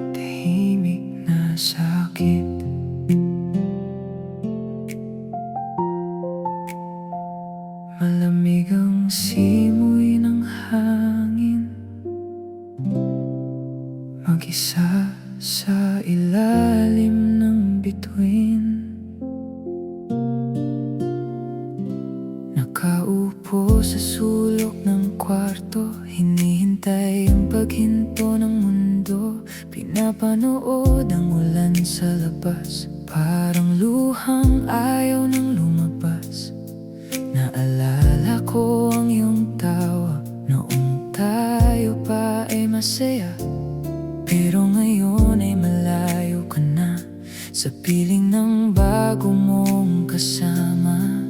Tahimik na sakit, malamig ang simoy ng hangin, mag-isa sa ilalim ng bituin. Nakaupo sa sulok ng kwarto, hinihintay ang paghinto ng mundo. Pinapanood ang ulan sa labas, parang luhang ayaw nang lumabas. Naalala ko ang iyong tawa, noong tayo pa ay masaya. Pero ngayon ay malayo ka na, sa piling ng bago mong kasama.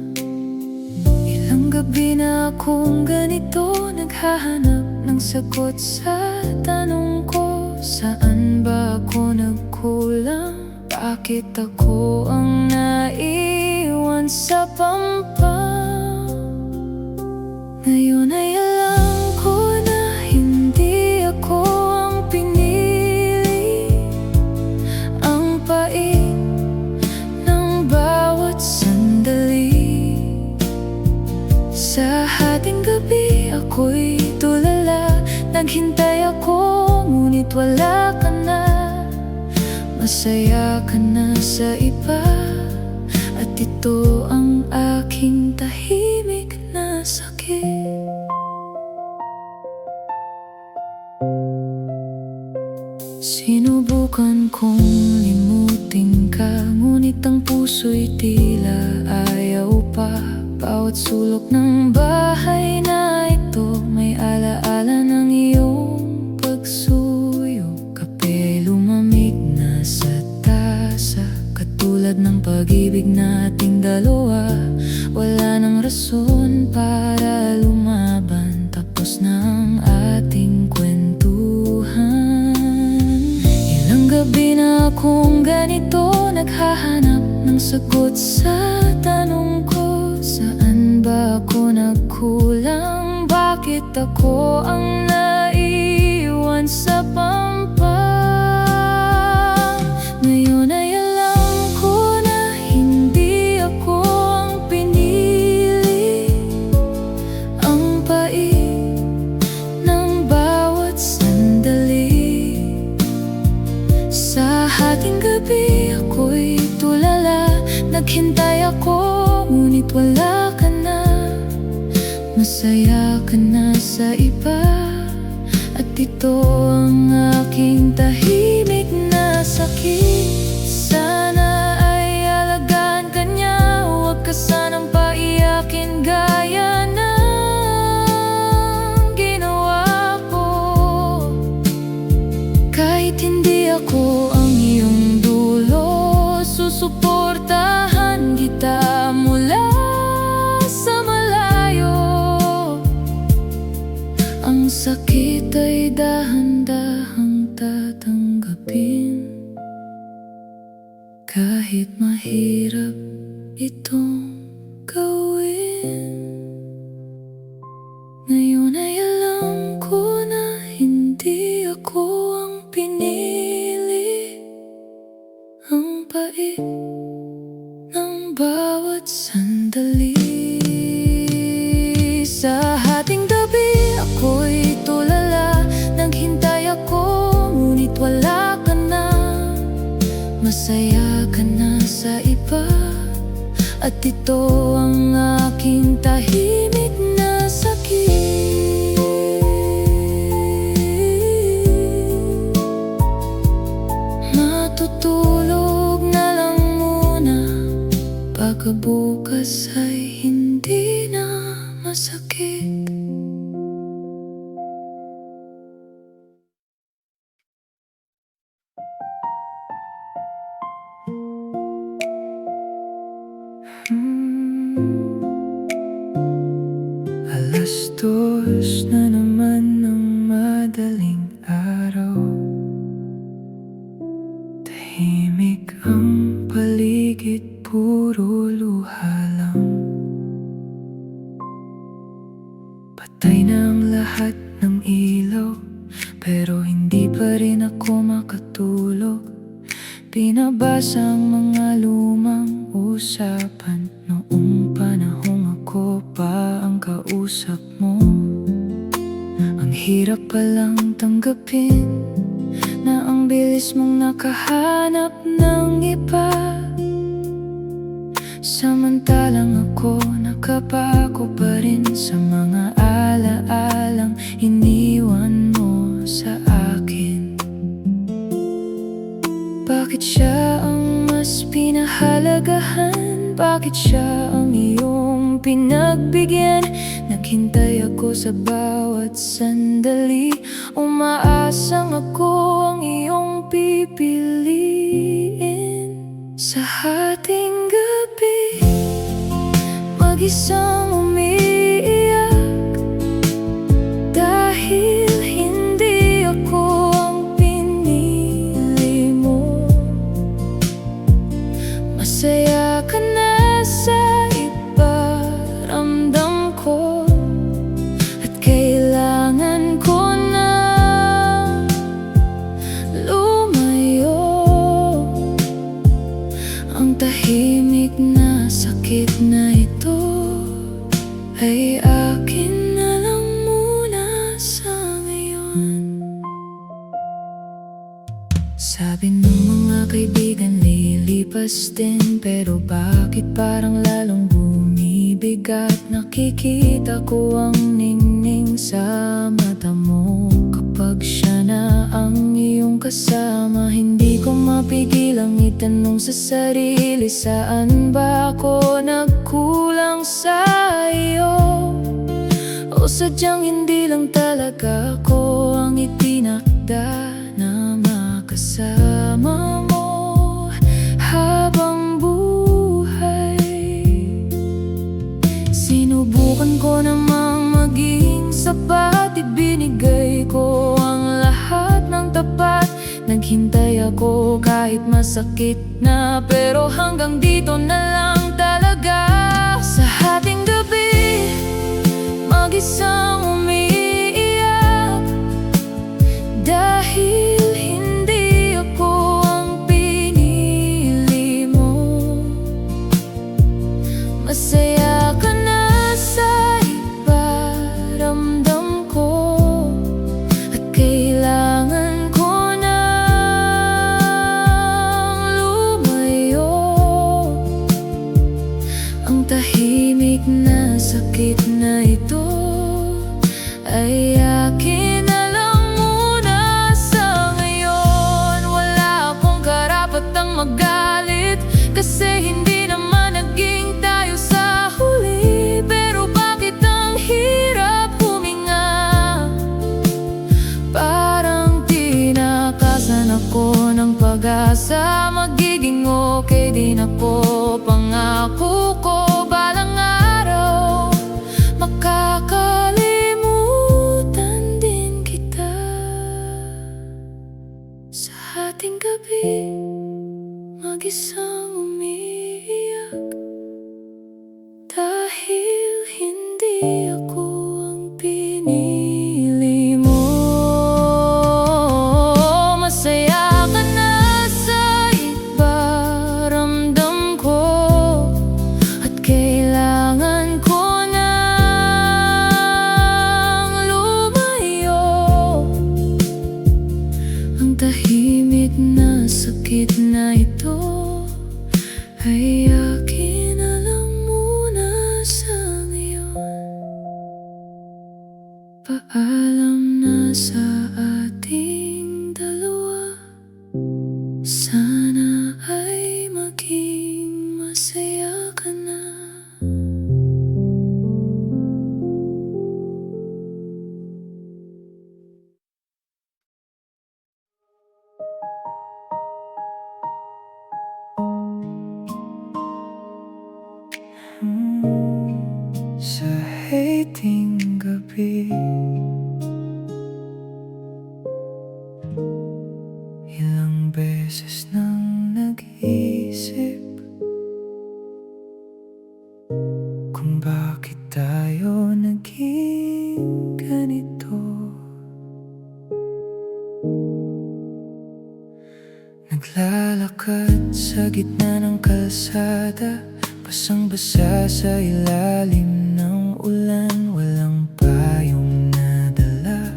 Ilang gabi na akong ganito, naghahanap ng sagot sa tanong ko. Saan ba ako nagkulang? Bakit ako ang naiwan sa pampang? Ngayon ay alam ko na hindi ako ang pinili. Ang pait ng bawat sandali. Sa hating gabi ako'y tulala, naghintay ako ngunit wala ka na. Masaya ka na sa iba, at ito ang aking tahimik na sakit. Sinubukan kong limutin ka, ngunit ang puso'y tila ayaw pa. Bawat sulok ng bahay na ito may alaala ng iyong pagsuyo. Kape lumamig na sa tasa, katulad ng pag-ibig nating dalawa. Wala nang rason para lumaban, tapos na ang ating kwentuhan. Ilang gabi na akong ganito, naghahanap ng sagot sa tanong ko. Saan ba ako nagkulang? Bakit ako ang naiwan sa pampang? Ngayon ay alam ko na hindi ako ang pinili. Ang pait ng bawat sandali. Sa hating gabi ako'y tulala, naghintay ako ngunit wala ka na. Masaya ka na sa iba, at ito ang aking tahimik na sakit. Sana ay alagaan ka niya, huwag ka sanang paiyakin gaya ng ginawa ko. Kahit hindi ako ang iyong dulo, susuportahan kita mula sa malayo. Ang sakit ay dahan-dahang tatanggapin, kahit mahirap itong gawin. Ngayon ay alam ko na hindi ako ang pinili. Ang pait ng bawat sandali. Sa hating gabi ako'y tulala, naghintay ako ngunit wala ka na. Masaya ka na sa iba, at ito ang aking tahimik na sakit. Matutulog na lang muna, pagkabukas ay hindi na masakit. Alas 2 na naman ng madaling araw. Tahimik ang paligid, puro luha lang. Patay na ang lahat ng ilaw, pero hindi pa rin ako makatulog. Pinabasa ang mga lumang usapan noong panahong ako pa ang kausap mo. Ang hirap palang tanggapin na ang bilis mong nakahanap ng iba, samantalang ako nakapako pa rin sa mga alaalang iniwan mo sa akin. Bakit siya ang mas pinahalagahan? Bakit siya ang iyong pinagbigyan? Naghintay ako sa bawat sandali, umaasang ako ang iyong pipiliin. Sa hating gabi, mag-isang umiiyak, dahil hindi ako ang pinili mo. Masaya ka na sa iba, ramdam ko, at kailangan ko na lumayo. Ang tahimik na sakit na ito ay akin na lang muna sa ngayon. Sabi ng mga kaibigan lilipas din, pero bakit parang lalong bumibigat? Nakikita ko ang ningning sa mata mo kapag siya na ang iyong kasama. Hindi ko mapigilang itanong sa sarili, saan ba ako nagkulang sa iyo? O sadyang hindi lang talaga ako ang itinakda na makasama mo habang buhay. Sinubukan ko namang maging sapat, ibinigay ko ang lahat ng tapat. Naghintay ako kahit masakit na, pero hanggang dito na lang talaga. Sa hating gabi, mag-isang umiiyak, dahil hindi ako ang pinili mo. Masaya ka na sa iba, ramdam ko, at kailangan ko nang lumayo. Ang tahimik na sakit na ito ay akin na lang muna sa ngayon. Wala akong karapatang magalit, kasi hindi naman naging tayo sa huli. Pero bakit ang hirap huminga? Parang tinakasan ako ng pag-asa. Magiging okay din ako, pangako ko. Balang araw, makakalimutan din kita. Sa hating gabi, mag-isang umiiyak, dahil hindi ako ang pinili mo. Masaya ka na sa iba, ramdam ko, at kailangan ko nang lumayo. Ang tahimik na sakit na ito ay akin na lang muna sa ngayon. Paalam na sa ating dalawa, sana ay maging masaya ka na. Sa hating gabi, kalsada, basang-basa sa ilalim ng ulan. Walang payong nadala,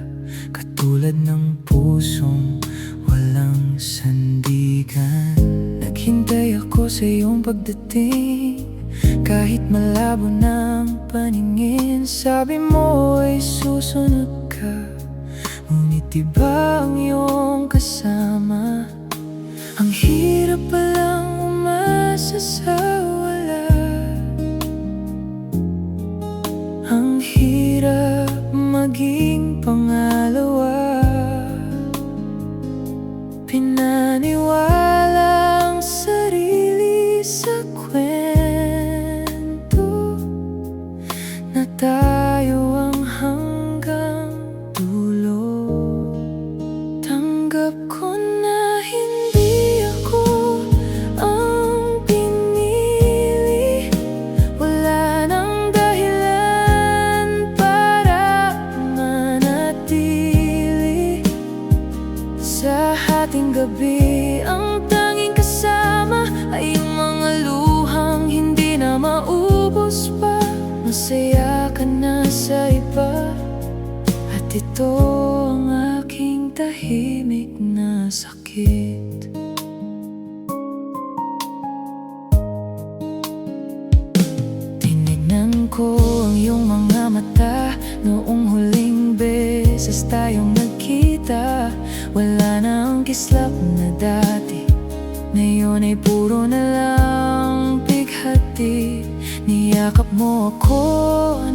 katulad ng pusong walang sandigan. Naghintay ako sa iyong pagdating, kahit malabo ng paningin. Sabi mo ay susunod ka, ngunit iba ang iyong kasama. Ang hirap palang umasa sa wala, ang hirap maging pangalawa. Pinaniwala ang sarili sa kwento na tayo ang hanggang dulo. Tanggap ko na hindi ako ang pinili. Wala nang dahilan para manatili sa ating gabi. Ang tanging kasama ay yung mga luhang hindi na maubos pa. Masaya ka na sa iba, at ito ang aking tahimik na sakit. Tinignan ko ang iyong mga mata noong huling beses tayong nagkita. Wala na ang kislap na dati, ngayon ay puro na lang bighati. Niyakap mo ako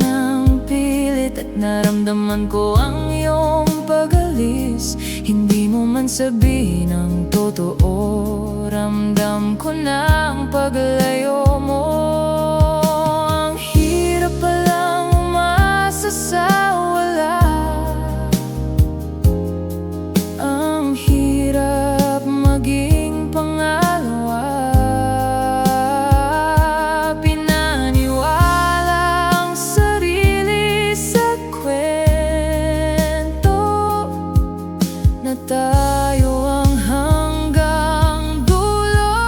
ng pilit at naramdaman ko ang iyong pag-alis. Hindi mo man sabihin ang totoo, ramdam ko na ang paglayo mo. Ang hirap palang umasa sa wala, ang hirap maging pangalawa. Pinaniwala ang sarili sa kwento na tayo ang hanggang dulo.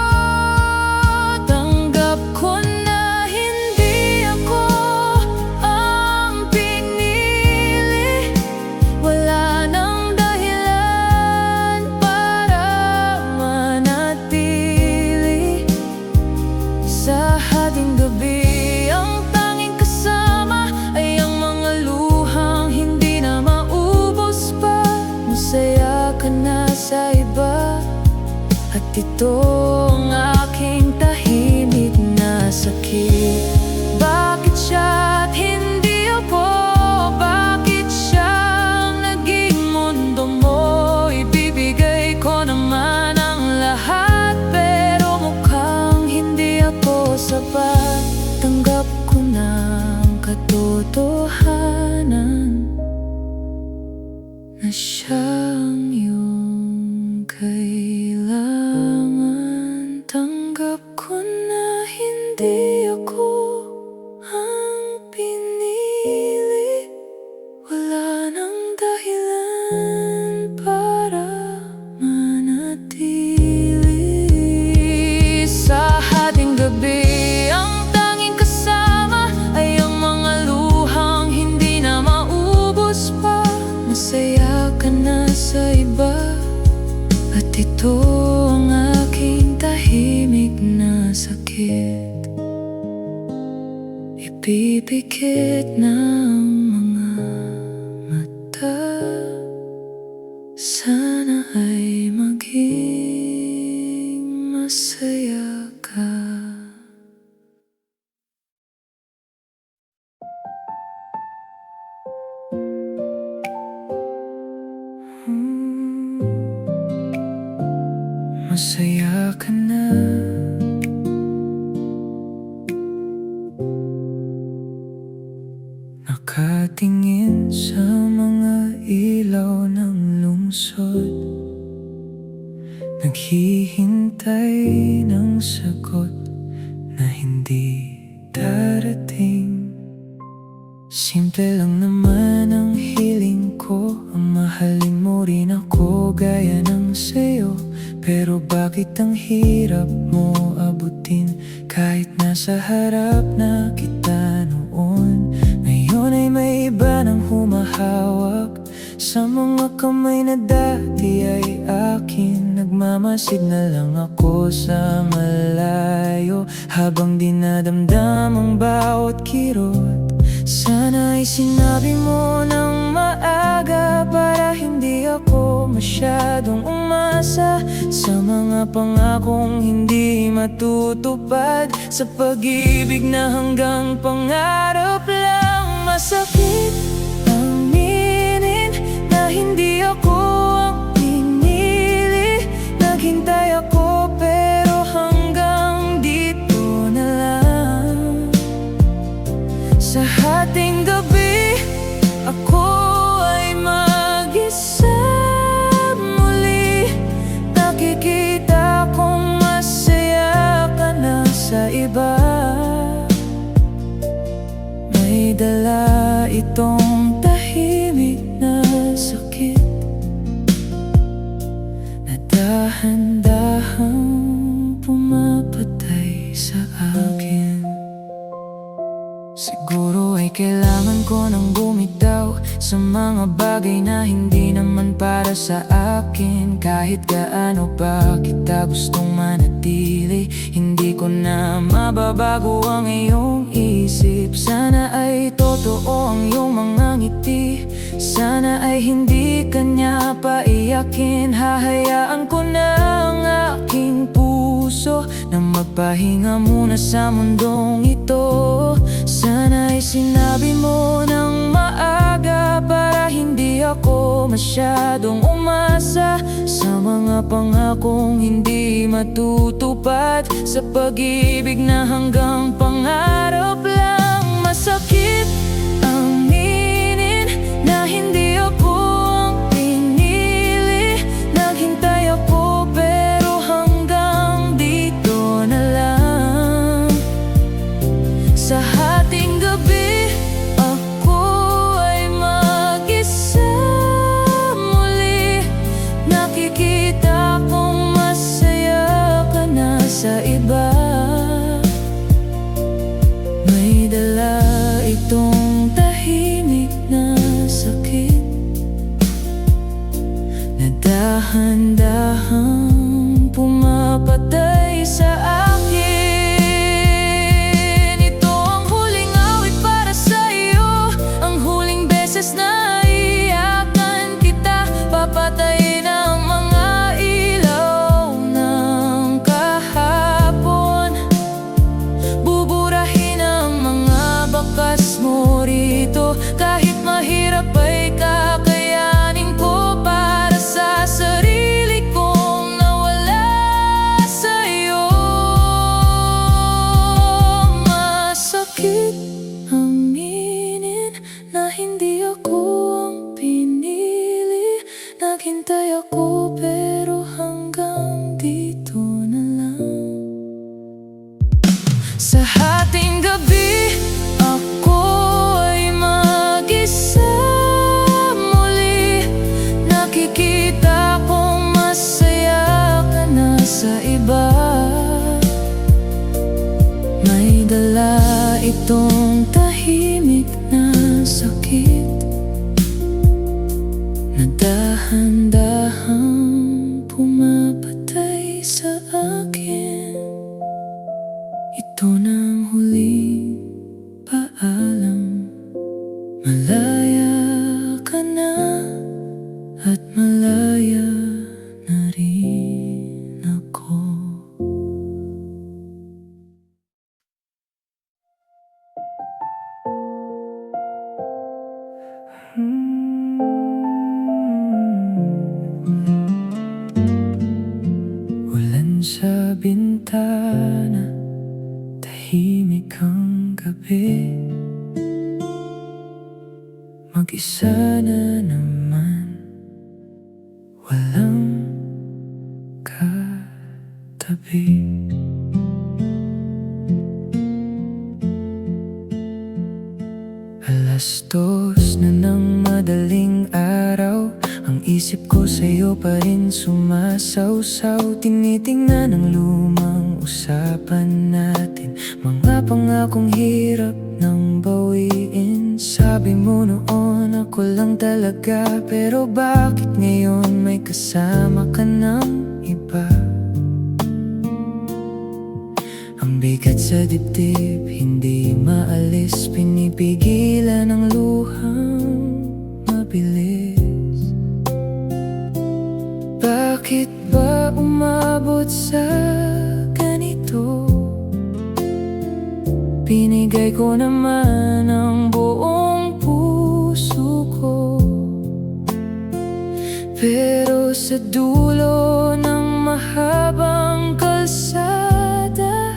Tanggap ko na hindi ako ang pinili. Wala nang dahilan para manatili sa ating gabi. Ang tanging kasama ay ang mga luhang hindi na maubos pa. Masaya ka na sa iba, at ito ang aking tahimik na sakit. Bakit siya at hindi ako? Bakit siya ang naging mundo mo? Ibibigay ko naman ang lahat, pero mukhang hindi ako sapat. Tanggap ko na ang katotohanan na siyang iyong kailangan. Tanggap ko na hindi ako ang pinili. Wala nang dahilan para manatili sa ating gabi. Ang tanging kasama ay ang mga luhang hindi na maubos pa. Masaya ka na sa iba, at ito ang aking tahimik na sakit. Ipipikit ng mga mata, sana ay maging masaya ka. Masaya ka na, nakatingin sa mga ilaw ng lungsod, naghihintay ng sagot na hindi darating. Simple lang naman ang hiling ko, ang mahalin mo rin ako gaya ng sayo. Pero bakit ang hirap mo abutin? Kahit nasa harap na kita noon, ngayon ay may iba nang humahawak sa mga kamay na dati ay akin. Nagmamasid na lang ako sa malayo, habang dinadamdam ang bawat kirot. Sana ay sinabi mo ng maaga, para hindi ako masyadong umasa sa mga pangakong hindi matutupad, sa pag-ibig na hanggang pangarap lang. Masakit aminin na hindi ako ang pinili. Naghintay ako pero hanggang dito na lang. Sa hating gabi, ako ay mag-isa muli. Nakikita kong masaya ka na sa iba. May dala itong tahimik na sakit, na dahan-dahang pumapatay sa akin. Siguro ay kailangan ko nang bumitaw sa mga bagay na hindi naman para sa akin. Kahit gaano pa kita gustong manatili, hindi ko na mababago ang iyong isip. Sana ay totoo ang iyong mga ngiti, sana ay hindi kanya paiyakin. Hahayaan ko na ang aking puso na magpahinga muna sa mundong ito. Sana ay sinabi mo ng maaga, para hindi ako masyadong umasa sa mga pangakong hindi matutupad, sa pag-ibig na hanggang pangarap lang. Masakit aminin na hindi ako ang pinili. Naghintay ako pero hanggang dito na lang. Sa hating gabi, ako ay mag-isa muli. Nakikita kong masaya ka na sa iba. May dala itong tahimik na sakit, na dahan-dahang pumapatay sa akin. Ito ang huling awit para sa iyo, ang huling beses na iyakan kita. Papatayin ang mga ilaw ng kahapon, buburahin ang mga bakas mo rito. Kahit mahirap ay kakayanin ko, para sa sarili kong nawala sa'yo. Masakit aminin na hindi ako ang pinili. Naghintay ako pero hanggang dito na lang. Sa hating gabi, ako ay mag-isa muli. Nakikita kong masaya ka na sa iba. May dala itong tahimik na sakit, na dahan-dahang pumapatay sa akin. Ito na ang huling paalam. Malaya ka na at malaya na rin ako. Ulan sa bintana, tahimik ang gabi. Mag-isa na naman, walang katabi. Alas 2 na ng madaling araw, ang isip ko sa'yo pa rin sumasawsaw. Tinitingnan ang lumang ang usapan natin? Mga pangakong hirap nang bawiin. Sabi mo noon ako lang talaga, pero bakit ngayon may kasama ka ng iba? Ang bigat sa dibdib, hindi maalis, pinipigilan ang luhang mabilis. Bakit ba umabot sa ganito? Binigay ko naman ang buong puso ko, pero sa dulo ng mahabang kalsada,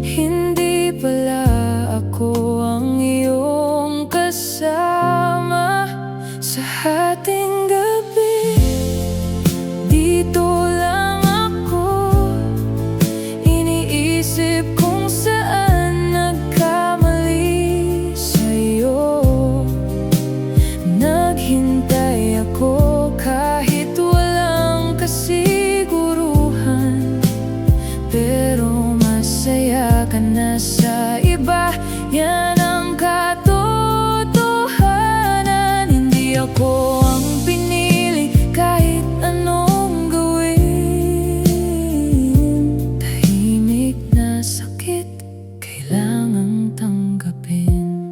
hindi pala ako ang iyong kasama. Sa ating gabi, dito lang ako, iniisip kung saan nagkamali sa'yo. Naghintay ako kahit walang kasiguruhan, pero masaya ka na sa iba. Yan ang katotohanan. Hindi ako ang pinili kahit anong gawin. Tahimik na sakit, kailangang tanggapin.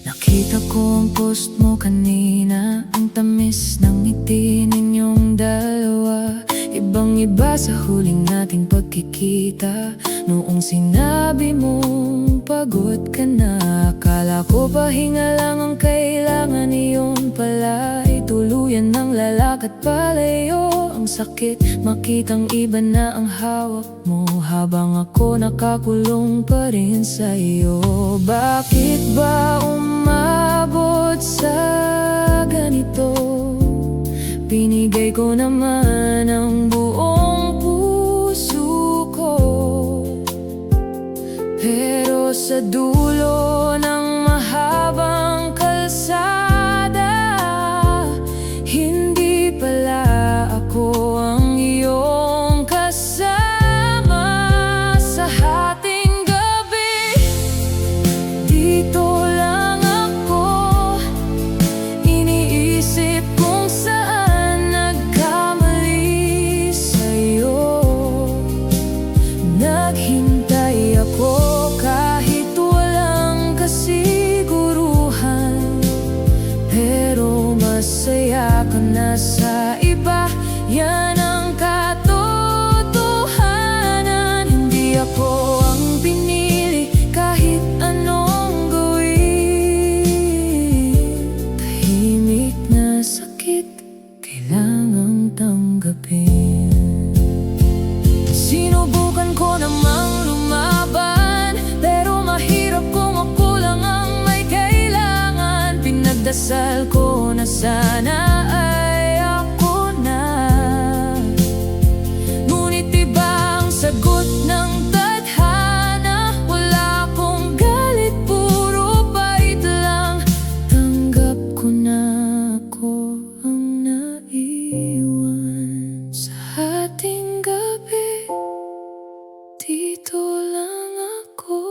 Nakita ko ang post mo kanina, ang tamis ng ngiti ninyong dalawa. Ibang-iba sa huling nating pagkikita. Noong sinabi mong pagod ka na, akala ko pahinga lang ang kailangan. Iyon pala ay tuluyan ng lalakad palayo. Ang sakit makitang iba na ang hawak mo, habang ako nakakulong pa rin sa'yo. Bakit ba umabot sa ganito? Binigay ko naman ang buong puso ko, pero sa dulo ng mahabang kalsada, hindi pala ako ang iyong kasama. Sa ating gabi, dito lang ako, iniisip kung saan nagkamali sa'yo. Naghintay ako kahit walang kasiguruhan, pero masaya ka na sa iba. Yan ang katotohanan. Hindi ako ang pinili kahit anong gawin. Tahimik na sakit, kailangang tanggapin. Sinubukan ko namang lumaban, pero mahirap kung ako lang ang may kailangan. Pinagdasal ko na sana ay ako na, ngunit iba ang sagot ng tadhana. Wala akong galit, puro bait lang. Tanggap ko na ako ang naiwan. Sa ating gabi, dito lang ako,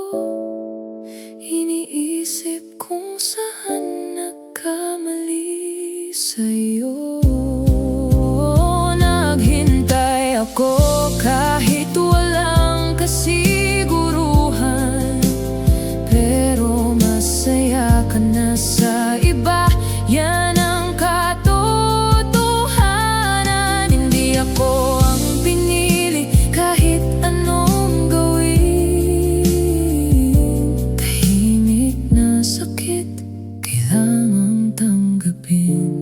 iniisip kung saan nagkamali sa'yo. Naghintay ako kahit walang kasiguruhan, pero masaya ka na sa iba. Yan ang katotohanan. Hindi ako ang pinili kahit anong gawin. Tahimik na sakit, kailangang tanggapin.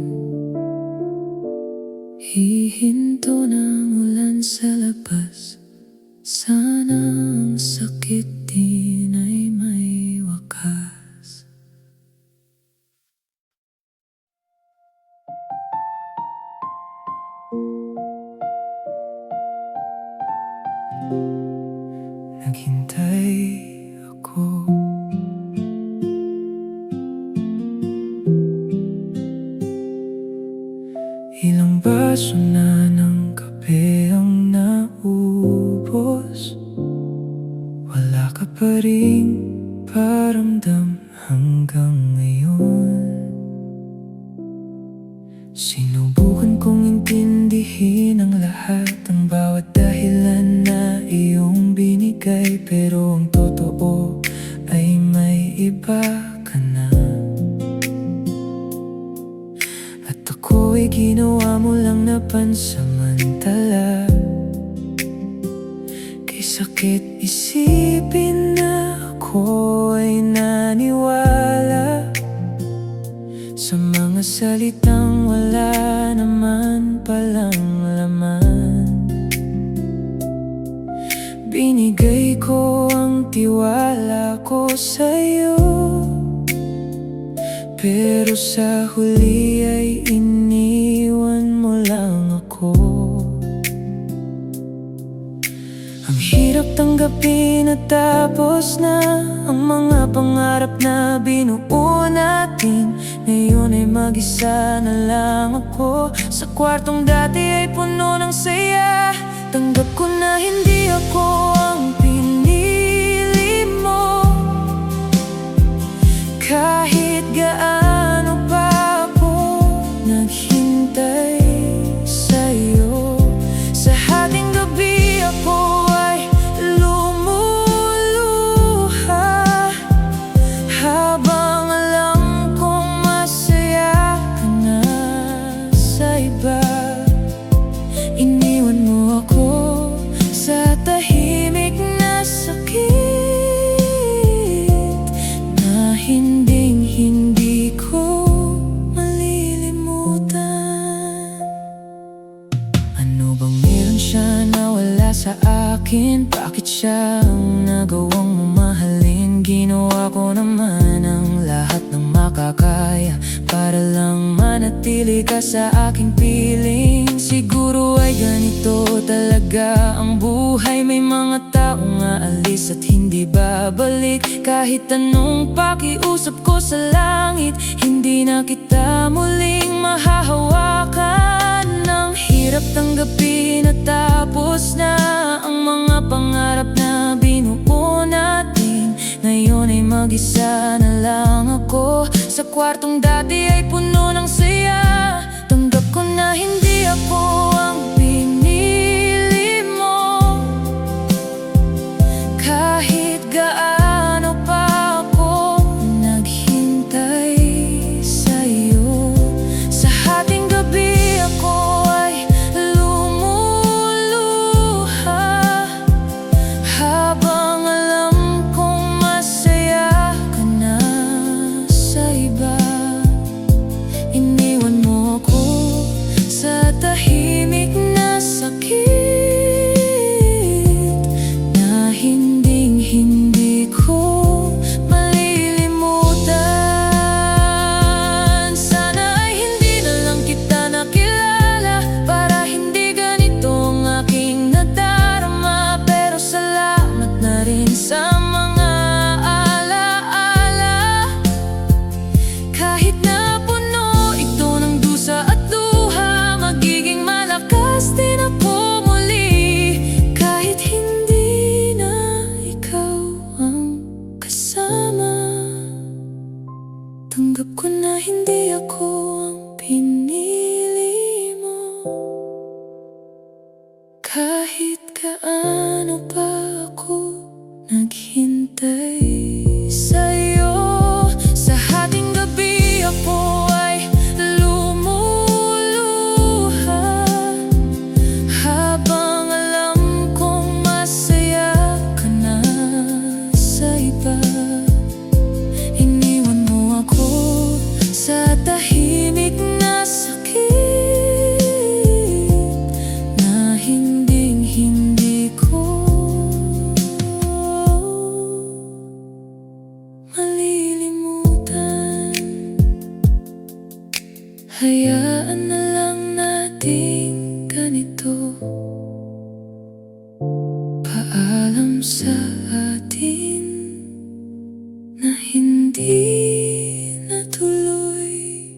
Hihinto ng ulan sa labas, sana ang sakit din ay may wakas. Naghintay ako, ilang baso na ng kape ang wala ka pa rin paramdam hanggang ngayon. Sinubukan kong intindihin ang lahat, ang bawat dahilan na iyong binigay, pero ang totoo ay may iba ka na. At ako'y ginawa mo lang na pansamantala. Kay sakit isipin na ako ay naniwala sa mga salitang wala naman palang laman. Binigay ko ang tiwala ko sa'yo, pero sa huli ay iniwan mo lang ako. Ang hirap tanggapin at tapos na ang mga pangarap na binuo natin. Ngayon ay mag-isa na lang ako. Sa kwartong dati ay puno ng saya. Tanggap ko na hindi ako ang pinili mo. Kahit gaano pa ako naghintay sa'yo, sa hating gabi ako ay lumuluha, habang alam kong masaya ka na sa iba. Iniwan mo ako sa tahimik na sakit na hindi ko malilimutan. Ano bang meron siya na wala sa akin? Bakit siya ang nagawang mamahalin? Ginawa ko naman ang lahat ng makakaya para lang manatili ka sa aking piling. Siguro ay ganito talaga ang buhay. May mga taong aalis at hindi babalik. Kahit anong pakiusap ko sa langit, hindi na kita muling mahahawakan. Ang hirap tanggapin at tapos na ang mga pangarap na binuo natin. Ngayon ay mag-isa na lang ako. Sa kwartong dati ay puno ng saya. Tanggap ko na hindi ako ang pinili mo. Kahit gaano pa ako naghintay sa'yo, sa hating gabi ako ay lumuluha, habang alam kong masaya ka na sa iba. Iniwan mo ako sa tahimik na sakit na hindi ko malilimutan. Sana ay hindi na lang kita nakilala, para hindi ganito ang aking nadarama. Pero salamat na rin sa mga alaala. Kahit na puno ito ng dusa at luha, magiging malakas din ako muli. Kahit hindi na ikaw ang kasama, tanggap ko na hindi ako ang pinili mo. Kahit gaano pa ako naghintay sa'yo, sa hating gabi ako ay lumuluha, habang alam kong masaya ka na sa iba. Iniwan mo ako sa tahimik na sakit na hindi ko malilimutan. Hayaan na lang nating ganito. Paalam sa atin na hindi natuloy.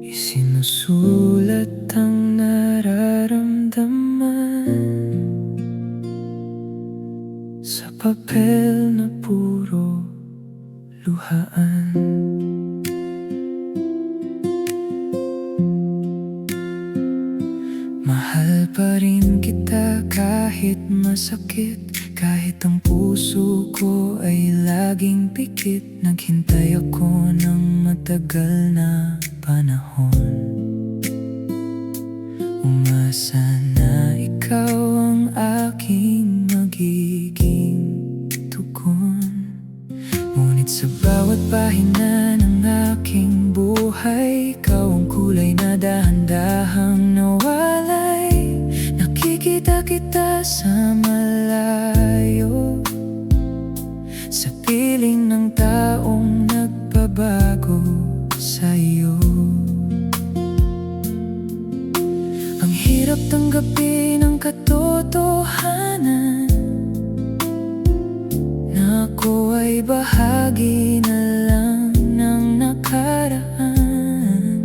Isinusulat ang nararamdaman sa papel na puro luhaan. Mahal pa rin kita kahit masakit, kahit ang puso ko ay laging pikit. Naghintay ako ng matagal na panahon, umasa na ikaw ang aking magiging tugon. Ngunit sa bawat pahina ng aking buhay, ikaw ang kulay na dahan-dahang nawalay. Nakikita kita sa malayo, sa piling ng taong nagbabago sa'yo. Ang hirap tanggapin ang katotohanan na ako ay bahagi na lang ng nakaraan.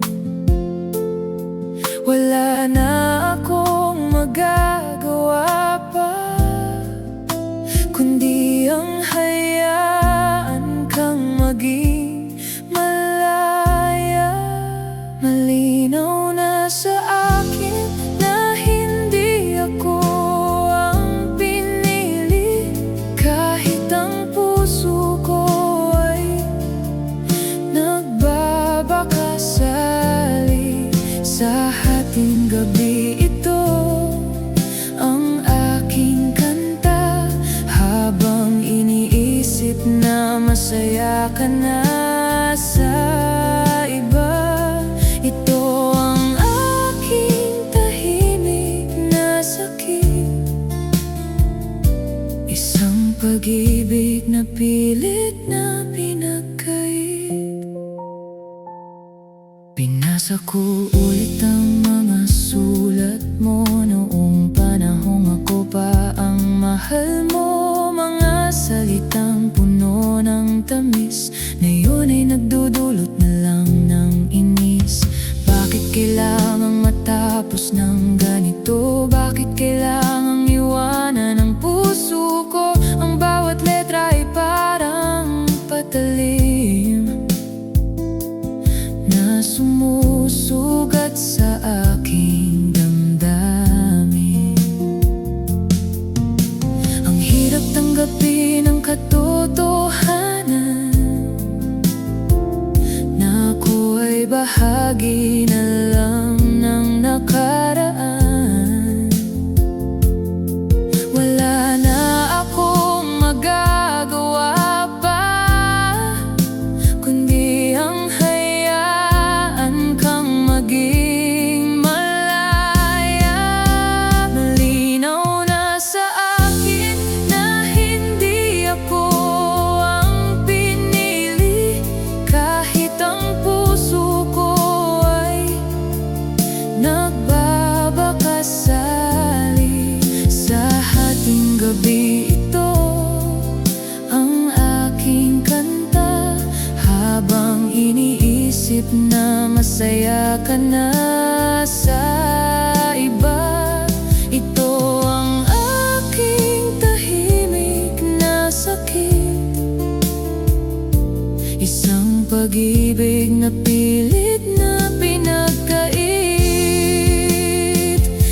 Wala na akong magagawa pa kundi ang hayaan kang maging malaya. Malinaw na sa akin na hindi ako ang pinili, kahit ang puso ko ay nagbabakasali. Sa hating gabi ito ang aking kanta, habang iniisip na masaya ka na sa iba. Ito ang aking tahimik na sakit, isang pag-ibig na pilit na pinagkait. Binasa ko ulit ang mga sulat mo noong panahong ako pa ang mahal mo. Mga salitang puno ng tamis, ngayon ay nagdudulot na lang ng inis. Bakit kailangang matapos ng ganito? Bakit kailangang iwanan ang puso ko? Ang bawat letra ay parang patalim na sumusugat sa aking damdamin. Ang hirap tanggapin ang katotohanan na ako ay bahagi na lang ng nakaraan. Wala na akong magagawa pa kundi ang hayaan kang maging malaya. Malinaw na sa akin na hindi ako ang pinili, kahit ang puso ko ay nagbabakasali. Sa hating gabi ito ang aking kanta, habang iniisip na masaya ka na sa iba. Ito ang aking tahimik na sakit, isang pag-ibig na pilit na pinagkait.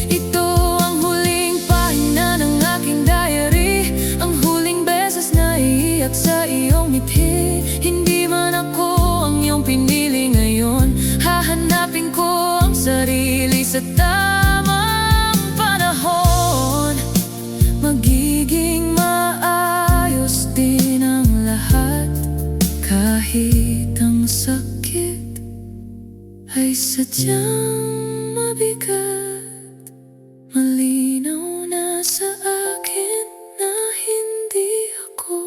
Ito ang huling pahina ng aking diary, ang huling beses na iiyak sa iyong mithi. Hindi man ako ang iyong pinili ngayon, hahanapin ko ang sarili sa tamang panahon. Magiging maayos din ang lahat, kahit ang sakit ay sadyang mabigat. Malinaw na sa akin na hindi ako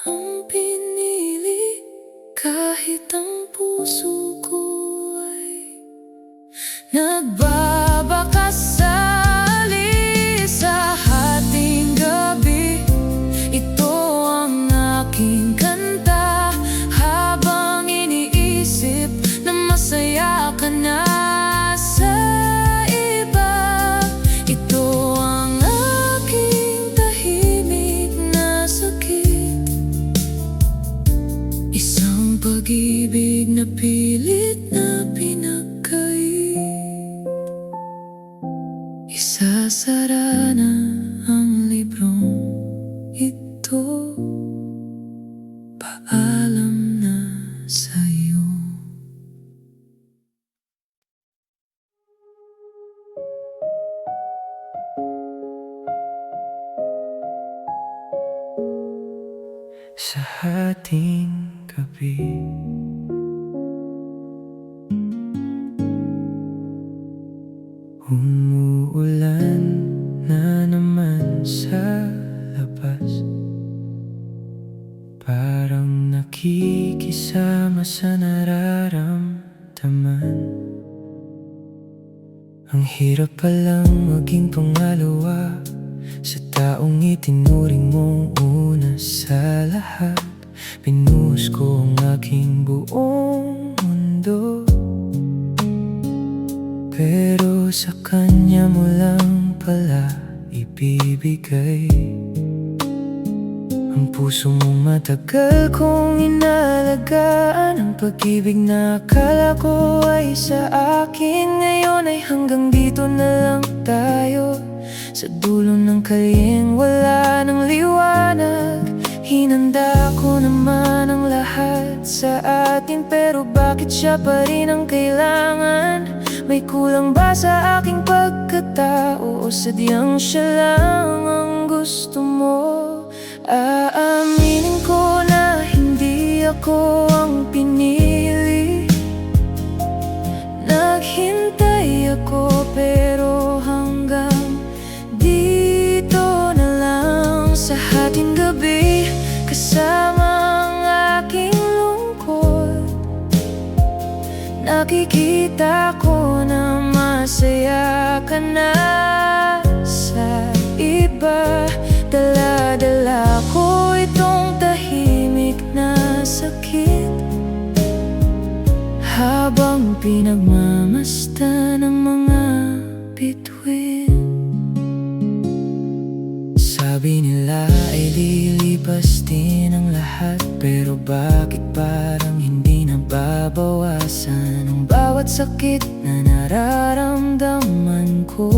ang pinili, kahit ang puso ko ay nagbabakasali. Sa hating gabi ito ang aking kanta, Isang pag-ibig na pilit na pinagkait, isasara na ang librong ito. Paalam na sa'yo. Sa ating gabi, umuulan na naman sa labas. Parang nakikisama sa nararamdaman. Ang hirap palang maging pangalawa sa taong itinuring mong una sa lahat. Pinuhos ko ang aking buong mundo, pero sa kanya mo lang pala ibibigay ang puso mong matagal kong inalagaan. Ang pag-ibig na akala ko ay sa akin, ngayon ay hanggang dito na lang tayo. Sa dulo ng kalyeng wala ng liwanag. Hinanda ko naman ang lahat sa atin, pero bakit siya pa rin ang kailangan? May kulang ba sa aking pagkatao o sadyang siya lang ang gusto mo? Aaminin ko na hindi ako ang pinili. Naghintay ako pero hanggang dito na lang. Sa hating gabi kasama ang aking lungkot, nakikita ko na masaya ka na sa iba. Dala-dala ko itong tahimik na sakit, habang pinagmamasdan ng mga bituin. Sabi nila ay lilipas din ang lahat, pero bakit parang hindi nababawasan ang bawat sakit na nararamdaman ko?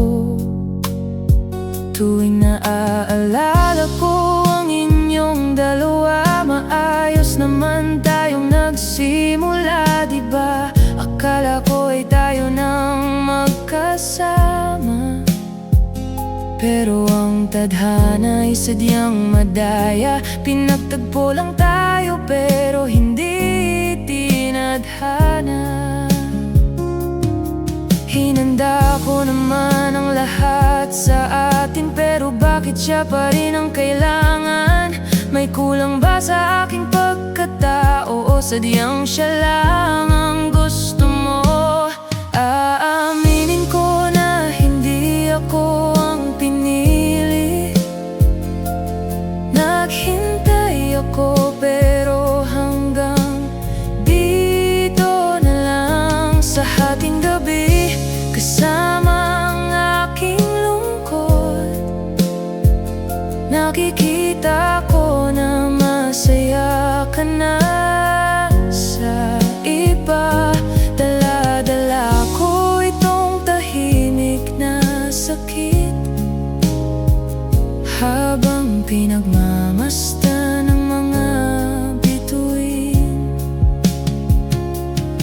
Tuwing naaalala ko ang inyong dalawa, maayos naman tayong nagsimula, diba? Akala ko ay tayo nang magkasama, pero ang tadhana ay sadyang madaya. Pinagtagpo lang tayo pero hindi tinadhana. Hinanda ko naman ang lahat sa atin, pero bakit siya pa rin ang kailangan? May kulang ba sa aking pagkatao o sadyang siya lang ang gusto mo? Aaminin ko na hindi ako ang pinili. Naghintay ako pero hanggang dito na lang. Sa hating gabi kasama ang aking lungkot, nakikita ko na masaya ka na sa iba. Dala-dala ko itong tahimik na sakit, habang pinagmamasdan ng mga bituin.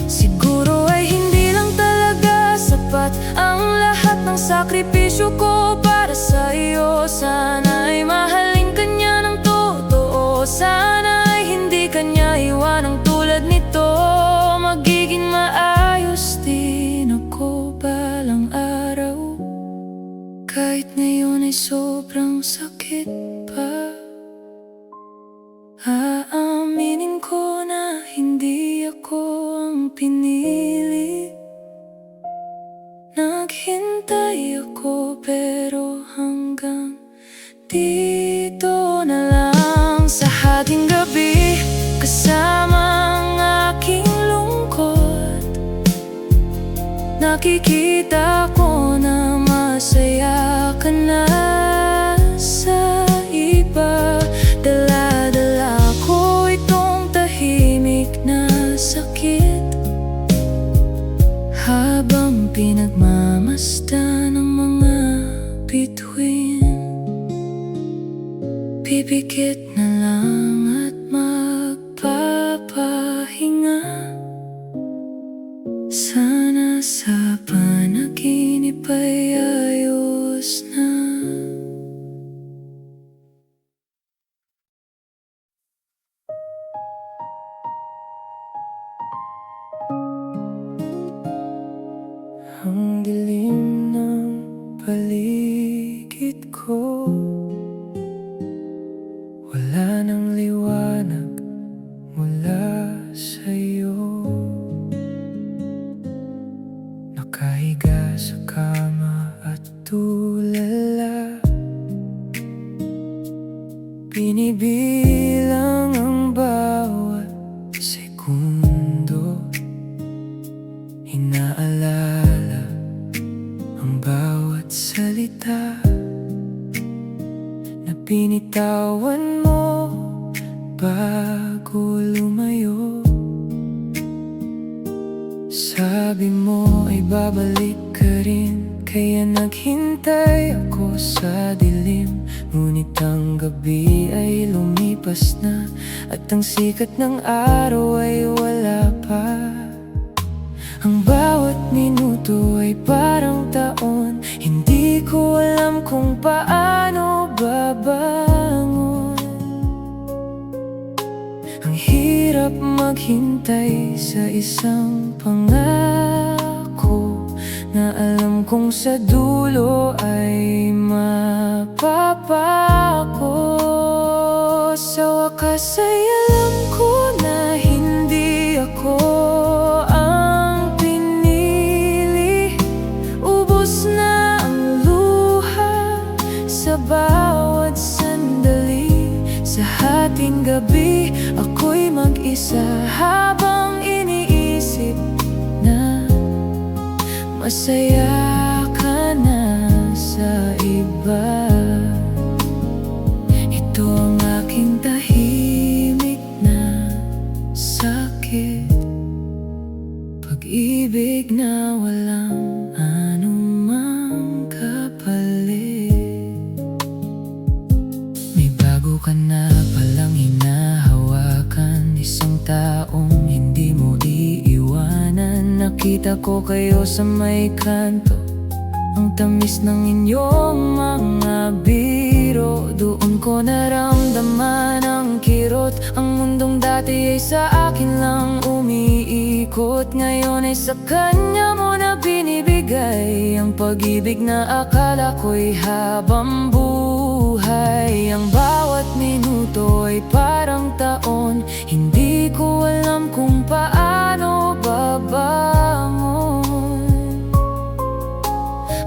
Siguro ay hindi lang talaga sapat ang lahat ng sakripisyo ko para sa iyo. Sana'y mahalin ka niya ng totoo, sana'y hindi ka niya iwanang tulad nito. Magiging maayos din ako balang araw, kahit ngayon ay sobrang sakit pa. Aaminin ko na hindi ako ang pinili. Naghintay ako pero hanggang dito na lang. Sa hating gabi kasama ang aking lungkot, nakikita ko na masaya ka na sa iba. Dala-dala ko itong tahimik Pipikit na lang at magpapahinga. Sana sa panaginip ay ayos na. Ang dilim ng paligid ko, wala nang liwanag mula sa'yo. Nakahiga sa kama at tulala, binibilang ang bawat segundo, inaalala ang bawat salita na binitawan mo bago lumayo. Sabi mo ay babalik ka rin, kaya naghintay ako sa dilim. Ngunit ang gabi ay lumipas na, at ang sikat ng araw ay wala pa. Ang bawat minuto ay parang taon, hindi ko alam kung paano babangon. Ang hirap maghintay sa isang pangako na alam kong sa dulo ay mapapako. Sa wakas ay alam ko na hindi ako ang pinili. Ubos na ang luha sa bawat sandali. Sa hating gabi ako'y mag-isa habang iniisip na masaya ka na sa iba. Ito ang aking tahimik na sakit, pag-ibig na walang anumang kapalit. May bago ka na palang hinahawakan, isang taong hindi mo iiwanan. Nakita ko kayo sa may kanto, ang tamis ng inyong mga biro. Doon ko naramdaman ang kirot. Ang mundong dati ay sa akin lang umiikot, ngayon ay sa kanya mo na binibigay ang pag-ibig na akala ko'y habang buhay. Ang bawat minuto ay parang taon, hindi ko alam kung paano babangon.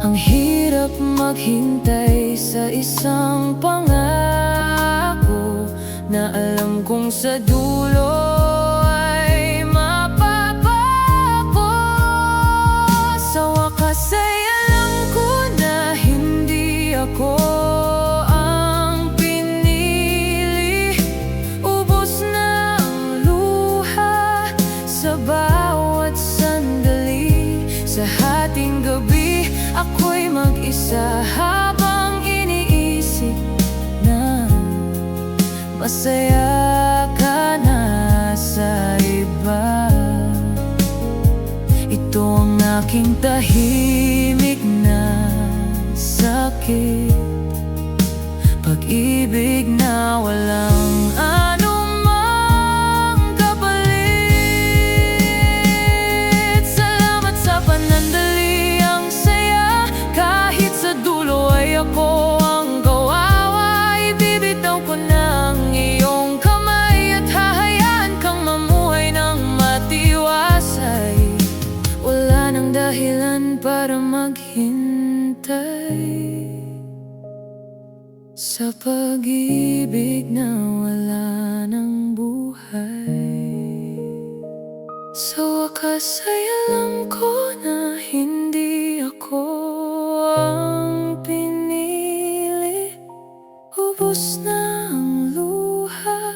Ang hirap maghintay sa isang pangako na alam kong sa dulo ay mapapako. Sa wakas ay alam ko na hindi ako ang pinili. Ubos na ang luha sa bawat sandali. Sa hating gabi ako'y mag-isa habang iniisip na masaya ka na sa iba. Ito ang aking tahimik na sakit, pag-ibig na walang anumang kapalit. Salamat sa panandali, ang saya, kahit sa dulo ay ako ang kawawa. Ibibitaw ko na ang iyong kamay at hahayaan kang mamuhay ng matiwasay. Wala nang dahilan para maghintay sa pag-ibig na wala ng buhay. Sa wakas ay alam ko na hindi ako ang pinili. Ubos na ang luha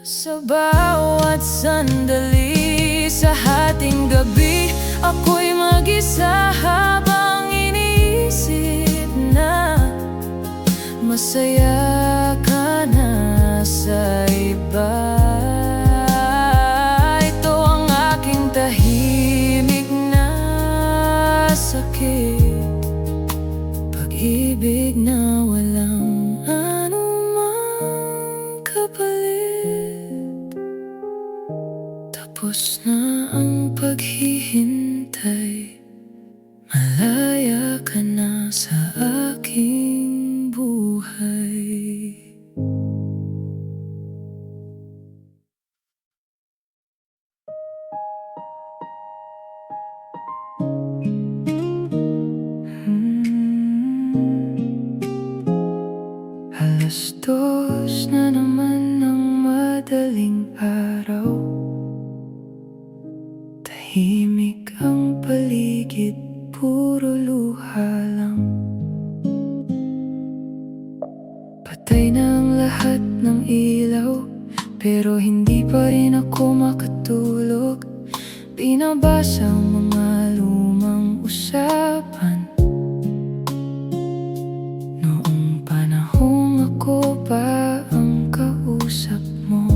sa bawat sandali. Sa hating gabi ako'y mag-isa habang iniisip na masaya ka na sa iba. Ito ang aking tahimik na sakit, pag-ibig na walang anumang kapalit. Tapos na ang paghihintay, malaya ka na sa aking buhay. Alas 2 na naman ng madaling araw, tahimik ang paligid, puro luha lang. Patay na ang lahat ng ilaw, pero hindi pa rin ako makatulog. Binabasa ang mga lumang usapan, noong panahong ako pa ang kausap mo.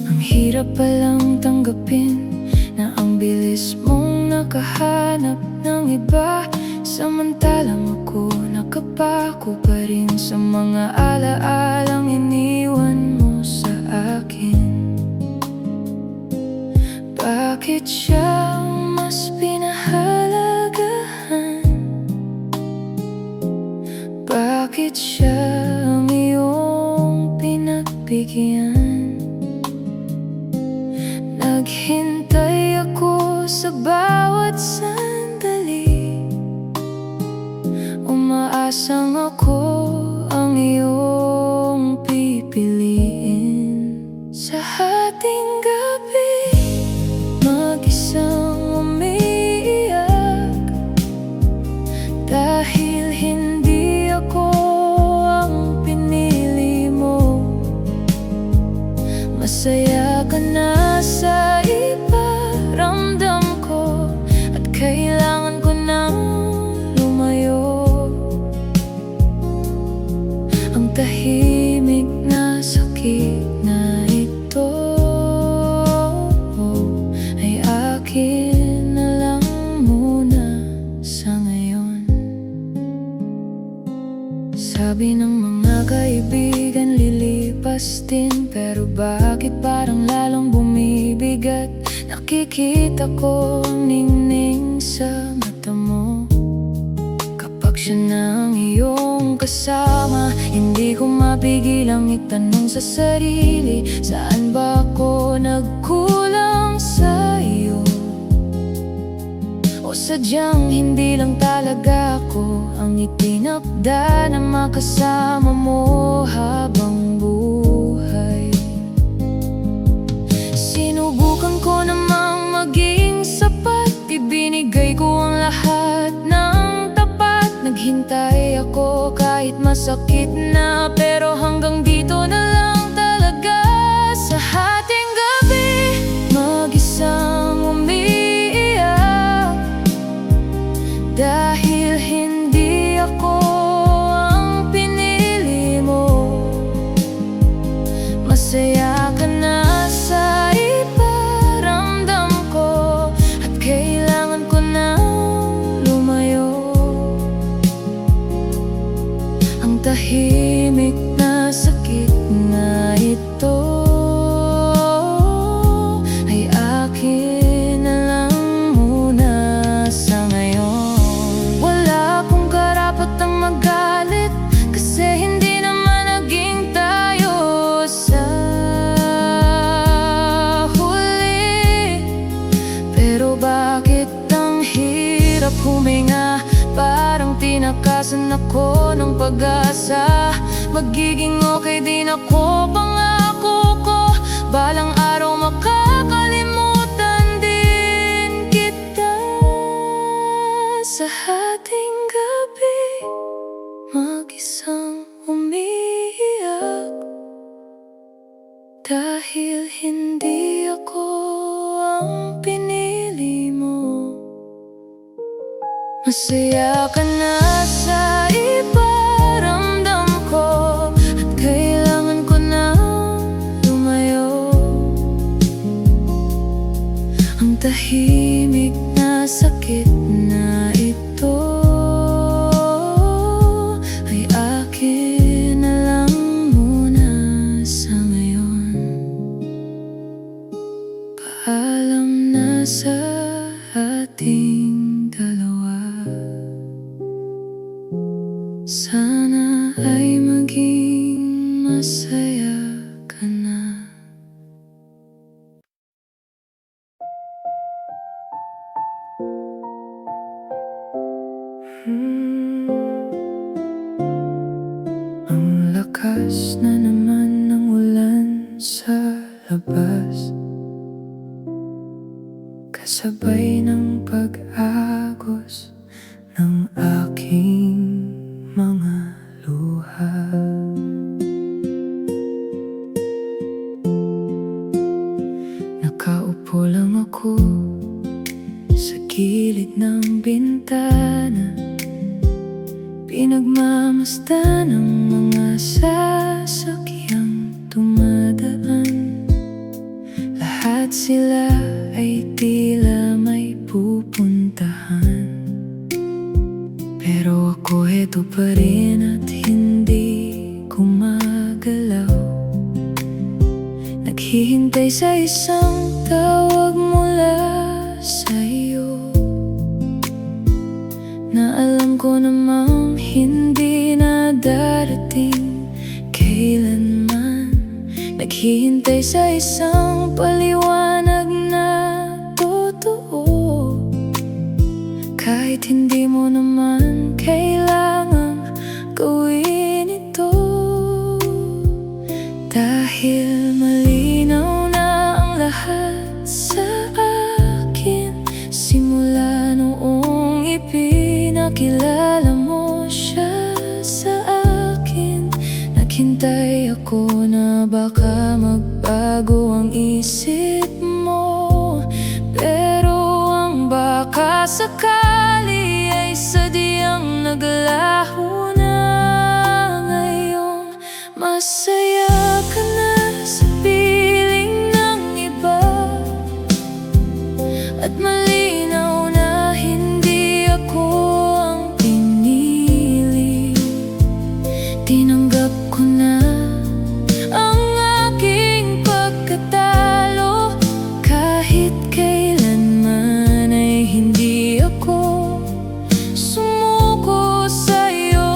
Ang hirap palang tanggapin na ang bilis mong nakahanap ng iba, samantalang ako nakapako pa rin sa mga alaalang iniwan mo sa akin. Bakit siya mas pinahalagahan? Bakit siya ang iyong pinagbigyan? Naghintay ako sa bawat sandali, umaasang ako ang iyong pipiliin. Sa hating gabi, mag-isang umiiyak, dahil hindi ako ang pinili mo. Masaya ka na sa iba, ramdam ko, at kailangan ko nang lumayo. Ang tahimik na sakit na ito ay akin na lang muna sa ngayon. Sabi ng mga kaibigan lilipas din, pero bakit parang lalong bumibigat? Nakikita ko ang ningning sa mata mo. Kapag siya na ang iyong kasama, hindi ko mapigilang itanong sa sarili, saan ba ako nagkulang sa iyo? O sadyang hindi lang talaga ako ang itinakda na makasama mo habang buhay. Sinubukan ko namang maging sapat, ibinigay ko ang lahat ng tapat. Naghintay ako kahit masakit na, pero hanggang dito na lang talaga. Sa hating gabi, mag-isang umiiyak, dahil hindi ako ang pinili mo. Masaya ka na sa iba, ramdam ko, at kailangan ko nang lumayo. Ang tahimik na sakit na ito ay akin na lang muna sa ngayon. Wala akong karapatang magalit, kasi hindi naman naging tayo sa huli. Pero bakit ang hirap huminga, parang tinakasan ako ng pag-asa. Magiging okay din ako, pangako ko, balang araw makakalimutan din kita. Sa hating gabi, mag-isang umiiyak, dahil hindi ako ang pinili mo. Masaya ka na sa sa ating dalawa. Sana ay maging masaya ka na. Ang lakas na naman ng ulan sa labas, kasabay ng pag-agos ng aking mga luha. Nakaupo lang ako sa gilid ng bintana, pinagmamasdan ng mga sasakyang dumadaan. Lahat sila ay tila may pupuntahan, pero ako eto pa rin at hindi gumagalaw. Naghihintay sa isang tawag mula sa iyo, na alam ko namang hindi na darating kailanman. Naghihintay sa isang paliwanag na totoo, kahit hindi mo naman kailangang gawin ito. Dahil malinaw na ang lahat sa akin, simula noong ipinakilala mo siya sa akin. Naghintay ako na baka magbago ang isip mo, pero ang baka sakali ay sadyang naglaho na. Ngayong masaya ka na sa piling ng iba, at malinaw na hindi ako ang pinili. Tinanggap ko na ang aking pagkatalo, kahit kailanman ay hindi ako sumuko sa'yo.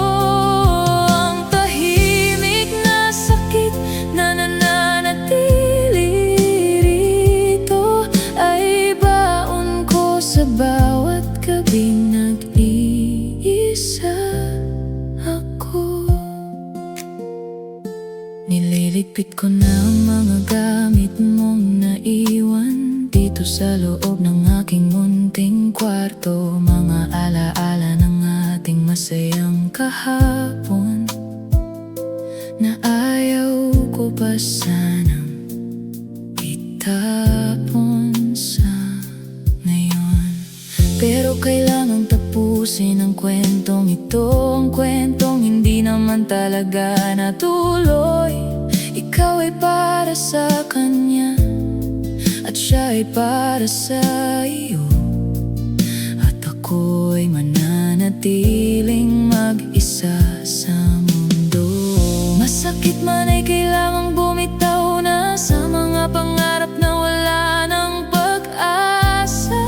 Ang tahimik na sakit na nananatili rito ay baon ko sa bawat gabing nag-iisa ako. Nililigpit ko na ang mga gamit mong naiwan dito sa loob ng aking munting kwarto. Mga alaala ng ating masayang kahapon, na ayaw ko pa sanang itapon sa ngayon. Pero kailangang tapusin ang kwentong ito, ang kwentong hindi naman talaga natuloy. Ikaw ay para sa kanya, at siya ay para sa iyo, at ako'y mananatiling mag-isa sa mundo. Masakit man ay kailangang bumitaw na sa mga pangarap na wala ng pag-asa.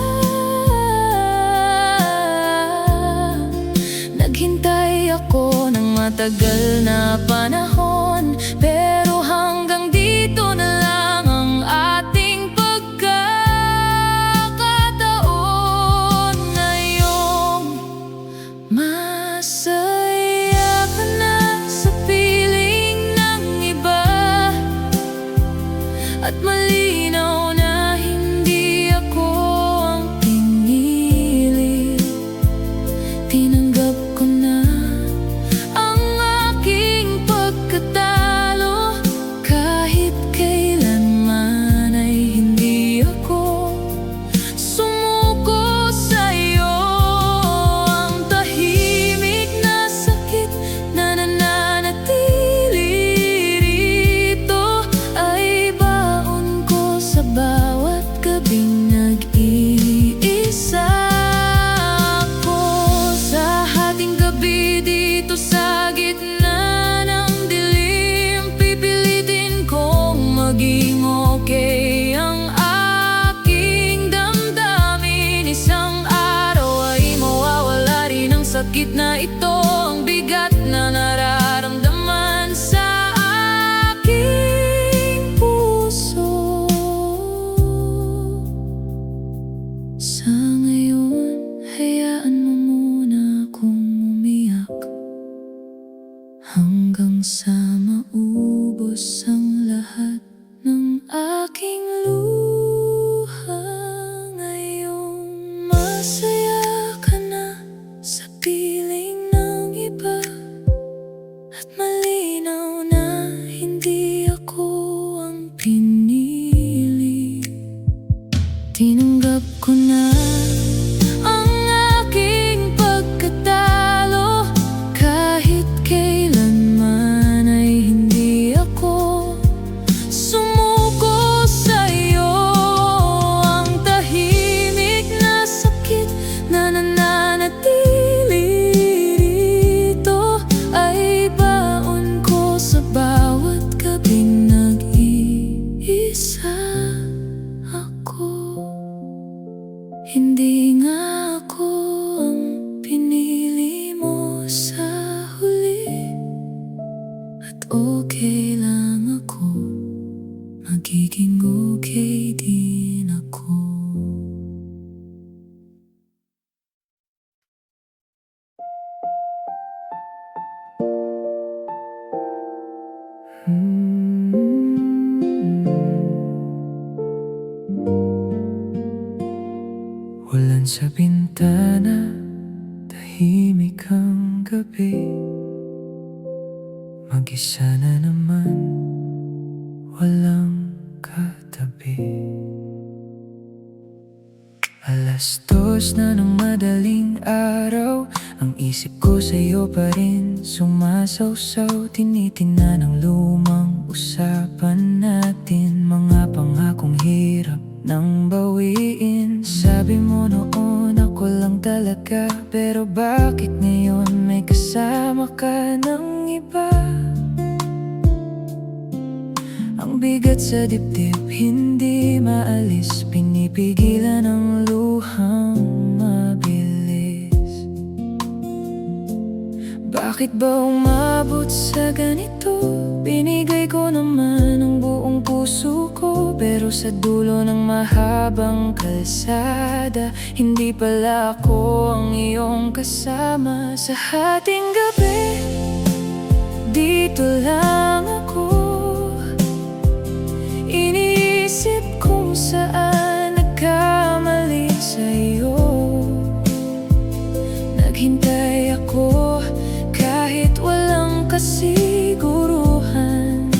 Naghintay ako ng matagal na panahon, pero hanggang dito na lang ang ating pagkakataon. Ngayong masaya ka na sa piling ng iba, at malinaw na hindi ako ang pinili. Tinanggap ko na ang aking pagkatalo, kahit kailanman ay hindi ako sumuko sa'yo. Ang tahimik na sakit na nananatili rito ay baon ko sa bawat gabing nag-iisa ako. Sa ating gabi dito sa gitna ng dilim, pipilitin kong maging okay ang aking damdamin. gitna ito ang bigat na nararamdaman sa aking puso. Sa ngayon, hayaan mo muna akong umiyak hanggang sa maubos ang lahat ng aking luha. Ngayong masaya ka na sa piling ng iba, at malinaw na hindi ako ang pinili. Tinanggap ko na ang aking pagkatalo, kahit kailanman ay hindi ako sumuko sa'yo. Ang tahimik na sakit na nananatili rito ay baon ko sa bawat gabing nag-iisa ako. Hindi nga ako ang pinili mo sa huli, at okay lang ako, magiging okay din ako. Ulan sa bintana, tahimik ang gabi. Mag-isa na naman, walang katabi. 2:00 na ng madaling araw, ang isip ko sa'yo pa rin sumasawsaw. Tinitingnan ang lumang usapan natin, mga pangakong hirap nang bawiin. Sabi mo noon ako lang talaga, pero bakit ngayon may kasama ka ng iba? Ang bigat sa dibdib hindi maalis, pinipigilan ang luhang mabilis. Bakit ba umabot sa ganito? Binigay ko naman ang buong puso ko, pero sa dulo ng mahabang kalsada, hindi pala ako ang iyong kasama. Sa hating gabi, dito lang ako, iniisip kung saan nagkamali sa'yo. Naghintay ako kahit walang kasiguruhan,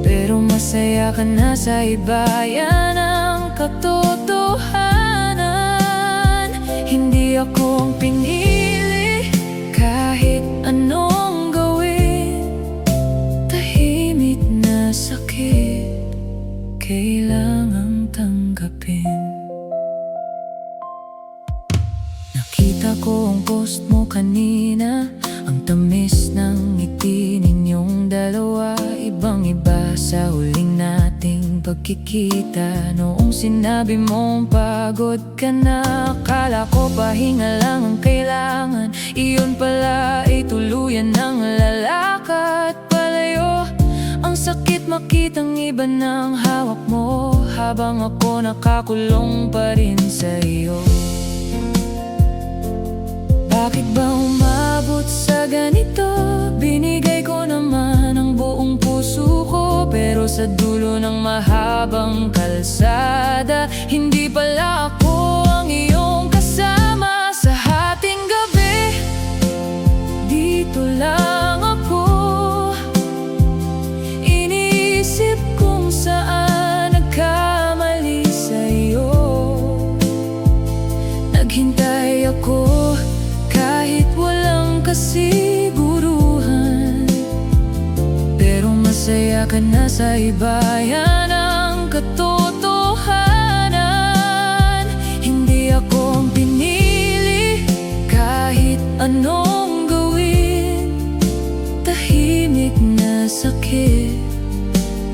pero masaya ka na sa iba, yan ang katotohanan. Hindi ako ang pinili kahit anong gawin. Tahimik na sakit, kailangang tanggapin. Nakita ko ang post mo kanina, ang tamis ng ngiti ninyong dalawa. Ibang-iba sa huling nating pagkikita. Noong sinabi mong pagod ka na, akala ko pahinga lang ang kailangan. Iyon pala ay tuluyan ng lalakad palayo. Ang sakit makitang iba ng hawak mo, habang ako nakakulong pa rin sa iyo. Bakit ba umabot sa ganito? Binigay ko naman ang buong puso ko, pero sa dulo ng mahabang kalsada, hindi pala ako ang iyong kasama. Sa hating gabi, dito lang ako, iniisip kung saan nagkamali sa'yo. Naghintay ako kahit walang kasiguruhan, pero masaya ka na sa iba, yan ang katotohanan. Hindi ako ang pinili kahit anong gawin. Tahimik na sakit,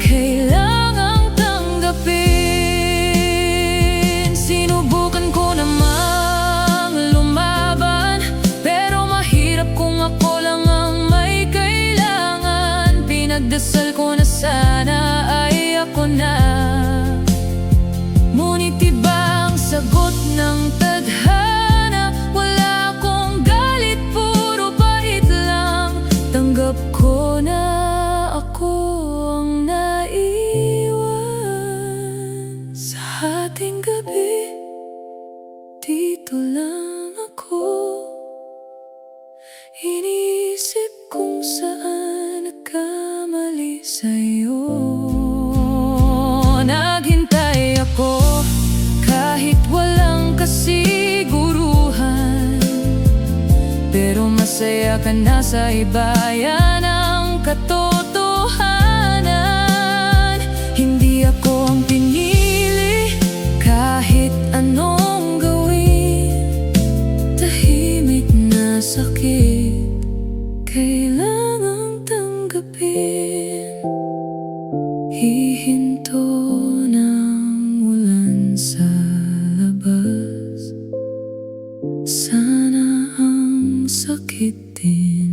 kailangang tanggapin. Sinubukan ko namang lumaban, pero masaya ka na sa iba, yan ang katotohanan. Hindi ako ang pinili, kahit anong gawin. Tahimik na sakit, kailangang tanggapin. Hihinto ng ulan sa labas, sana ang sakit din